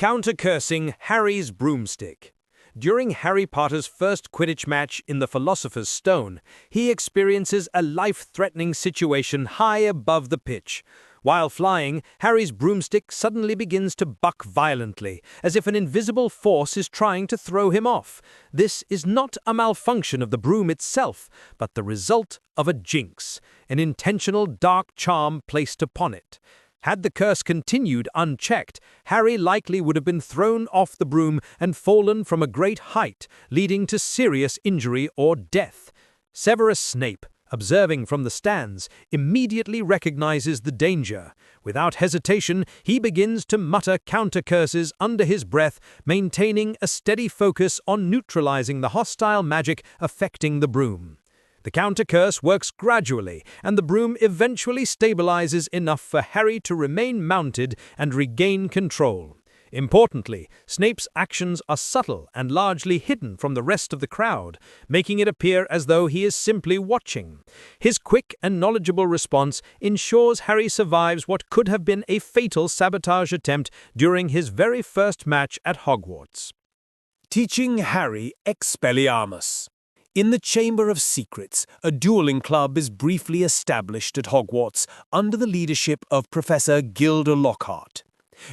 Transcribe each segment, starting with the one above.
Counter-cursing Harry's broomstick. During Harry Potter's first Quidditch match in the Philosopher's Stone, he experiences a life-threatening situation high above the pitch. While flying, Harry's broomstick suddenly begins to buck violently, as if an invisible force is trying to throw him off. This is not a malfunction of the broom itself, but the result of a jinx, an intentional dark charm placed upon it. Had the curse continued unchecked, Harry likely would have been thrown off the broom and fallen from a great height, leading to serious injury or death. Severus Snape, observing from the stands, immediately recognizes the danger. Without hesitation, he begins to mutter counter-curses under his breath, maintaining a steady focus on neutralizing the hostile magic affecting the broom. The counter-curse works gradually, and the broom eventually stabilizes enough for Harry to remain mounted and regain control. Importantly, Snape's actions are subtle and largely hidden from the rest of the crowd, making it appear as though he is simply watching. His quick and knowledgeable response ensures Harry survives what could have been a fatal sabotage attempt during his very first match at Hogwarts. Teaching Harry Expelliarmus. In the Chamber of Secrets, a dueling club is briefly established at Hogwarts under the leadership of Professor Gilder Lockhart.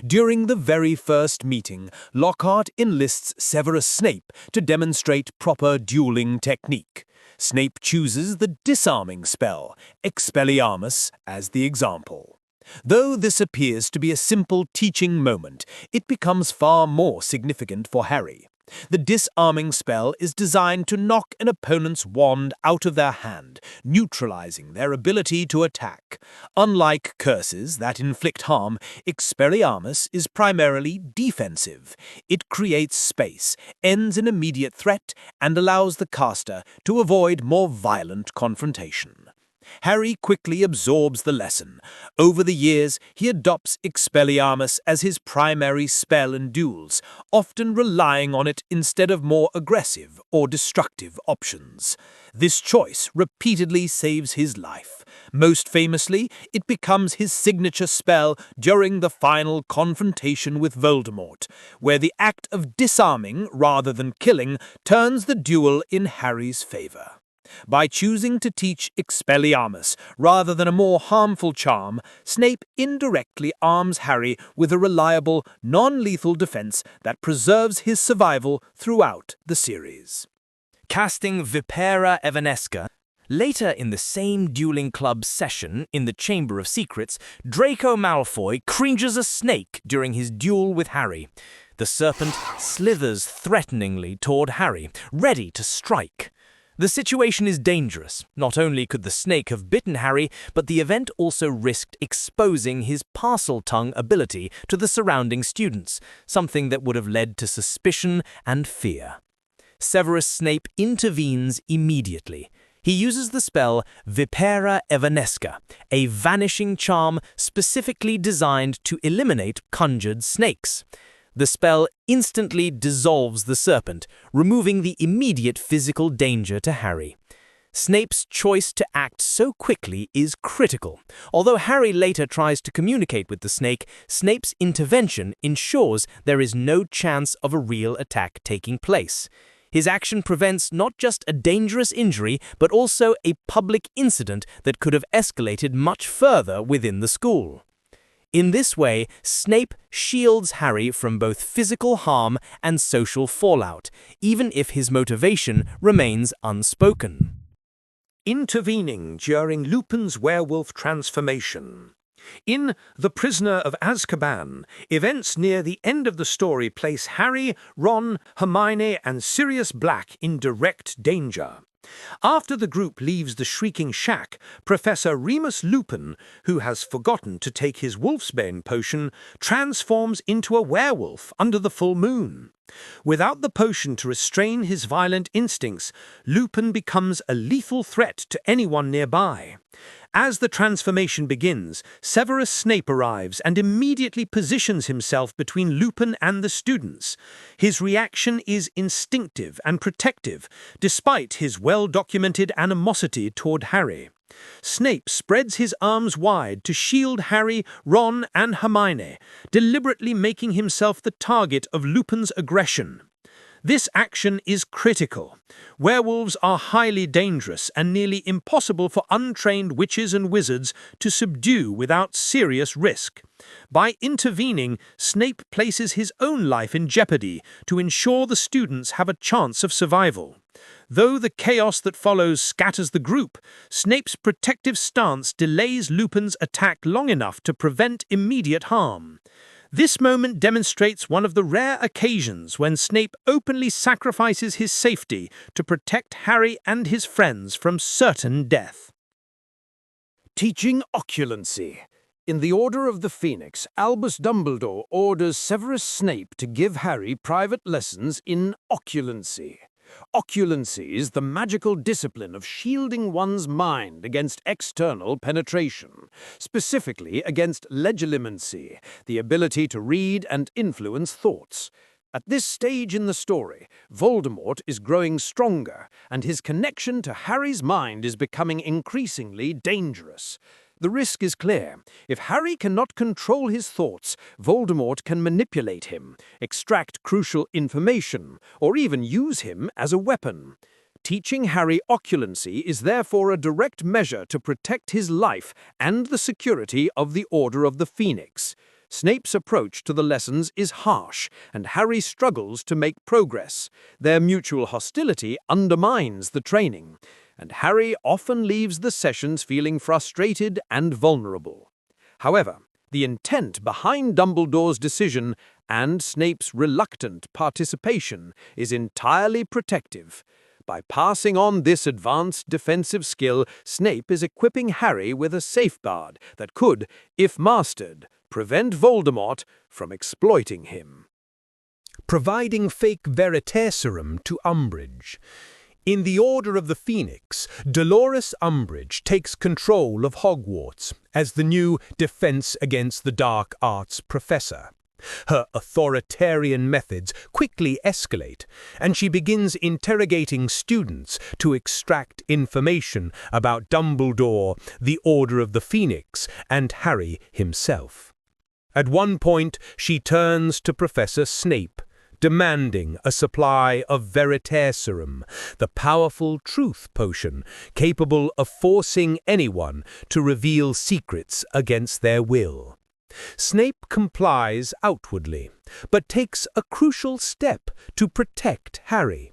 During the very first meeting, Lockhart enlists Severus Snape to demonstrate proper dueling technique. Snape chooses the disarming spell, Expelliarmus, as the example. Though this appears to be a simple teaching moment, it becomes far more significant for Harry. The disarming spell is designed to knock an opponent's wand out of their hand, neutralizing their ability to attack. Unlike curses that inflict harm, Expelliarmus is primarily defensive. It creates space, ends an immediate threat, and allows the caster to avoid more violent confrontation. Harry quickly absorbs the lesson. Over the years, he adopts Expelliarmus as his primary spell in duels, often relying on it instead of more aggressive or destructive options. This choice repeatedly saves his life. Most famously, it becomes his signature spell during the final confrontation with Voldemort, where the act of disarming rather than killing turns the duel in Harry's favor. By choosing to teach Expelliarmus rather than a more harmful charm, Snape indirectly arms Harry with a reliable, non-lethal defense that preserves his survival throughout the series. Casting Vipera Evanesca. Later in the same dueling club session in the Chamber of Secrets, Draco Malfoy cringes a snake during his duel with Harry. The serpent slithers threateningly toward Harry, ready to strike. The situation is dangerous. Not only could the snake have bitten Harry, but the event also risked exposing his parcel-tongue ability to the surrounding students, something that would have led to suspicion and fear. Severus Snape intervenes immediately. He uses the spell Vipera Evanesca, a vanishing charm specifically designed to eliminate conjured snakes. The spell instantly dissolves the serpent, removing the immediate physical danger to Harry. Snape's choice to act so quickly is critical. Although Harry later tries to communicate with the snake, Snape's intervention ensures there is no chance of a real attack taking place. His action prevents not just a dangerous injury, but also a public incident that could have escalated much further within the school. In this way, Snape shields Harry from both physical harm and social fallout, even if his motivation remains unspoken. Intervening during Lupin's werewolf transformation. In The Prisoner of Azkaban, events near the end of the story place Harry, Ron, Hermione, and Sirius Black in direct danger. After the group leaves the Shrieking Shack, Professor Remus Lupin, who has forgotten to take his Wolfsbane potion, transforms into a werewolf under the full moon. Without the potion to restrain his violent instincts, Lupin becomes a lethal threat to anyone nearby. As the transformation begins, Severus Snape arrives and immediately positions himself between Lupin and the students. His reaction is instinctive and protective, despite his well-documented animosity toward Harry. Snape spreads his arms wide to shield Harry, Ron, and Hermione, deliberately making himself the target of Lupin's aggression. This action is critical. Werewolves are highly dangerous and nearly impossible for untrained witches and wizards to subdue without serious risk. By intervening, Snape places his own life in jeopardy to ensure the students have a chance of survival. Though the chaos that follows scatters the group, Snape's protective stance delays Lupin's attack long enough to prevent immediate harm. This moment demonstrates one of the rare occasions when Snape openly sacrifices his safety to protect Harry and his friends from certain death. Teaching oculancy. In the Order of the Phoenix, Albus Dumbledore orders Severus Snape to give Harry private lessons in oculancy. Oculancy is the magical discipline of shielding one's mind against external penetration, specifically against legilimency, the ability to read and influence thoughts. At this stage in the story, Voldemort is growing stronger, and his connection to Harry's mind is becoming increasingly dangerous. The risk is clear. If Harry cannot control his thoughts, Voldemort can manipulate him, extract crucial information, or even use him as a weapon. Teaching Harry oculancy is therefore a direct measure to protect his life and the security of the Order of the Phoenix. Snape's approach to the lessons is harsh, and Harry struggles to make progress. Their mutual hostility undermines the training, and Harry often leaves the sessions feeling frustrated and vulnerable. However, the intent behind Dumbledore's decision and Snape's reluctant participation is entirely protective. By passing on this advanced defensive skill, Snape is equipping Harry with a safeguard that could, if mastered, prevent Voldemort from exploiting him. Providing fake Veritaserum to Umbridge. In the Order of the Phoenix, Dolores Umbridge takes control of Hogwarts as the new Defense Against the Dark Arts professor. Her authoritarian methods quickly escalate, and she begins interrogating students to extract information about Dumbledore, the Order of the Phoenix, and Harry himself. At one point, she turns to Professor Snape, demanding a supply of Veritaserum, the powerful truth potion capable of forcing anyone to reveal secrets against their will. Snape complies outwardly, but takes a crucial step to protect Harry.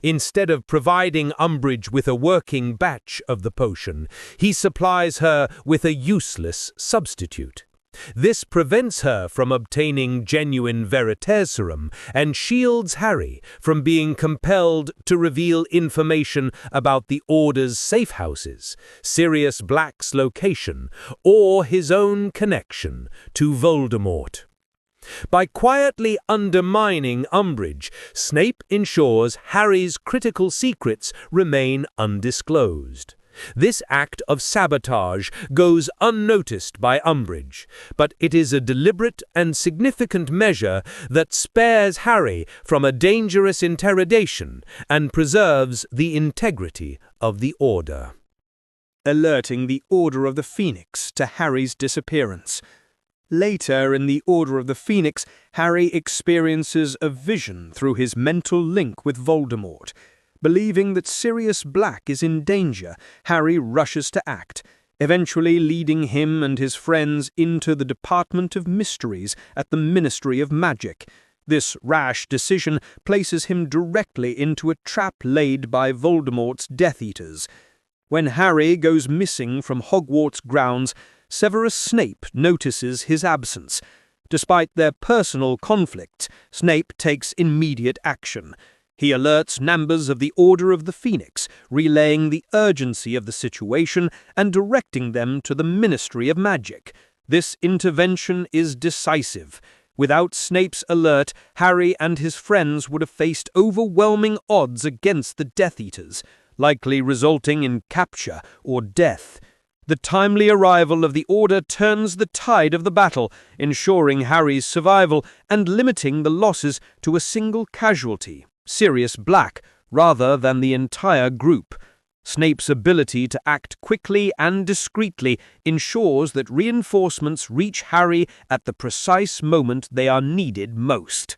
Instead of providing Umbridge with a working batch of the potion, he supplies her with a useless substitute. This prevents her from obtaining genuine Veritaserum and shields Harry from being compelled to reveal information about the Order's safe houses, Sirius Black's location, or his own connection to Voldemort. By quietly undermining Umbridge, Snape ensures Harry's critical secrets remain undisclosed. This act of sabotage goes unnoticed by Umbridge, but it is a deliberate and significant measure that spares Harry from a dangerous interrogation and preserves the integrity of the Order. Alerting the Order of the Phoenix to Harry's disappearance. Later in the Order of the Phoenix, Harry experiences a vision through his mental link with Voldemort. Believing that Sirius Black is in danger, Harry rushes to act, eventually leading him and his friends into the Department of Mysteries at the Ministry of Magic. This rash decision places him directly into a trap laid by Voldemort's Death Eaters. When Harry goes missing from Hogwarts grounds, Severus Snape notices his absence. Despite their personal conflicts, Snape takes immediate action. He alerts members of the Order of the Phoenix, relaying the urgency of the situation and directing them to the Ministry of Magic. This intervention is decisive. Without Snape's alert, Harry and his friends would have faced overwhelming odds against the Death Eaters, likely resulting in capture or death. The timely arrival of the Order turns the tide of the battle, ensuring Harry's survival and limiting the losses to a single casualty, Sirius Black, rather than the entire group. Snape's ability to act quickly and discreetly ensures that reinforcements reach Harry at the precise moment they are needed most.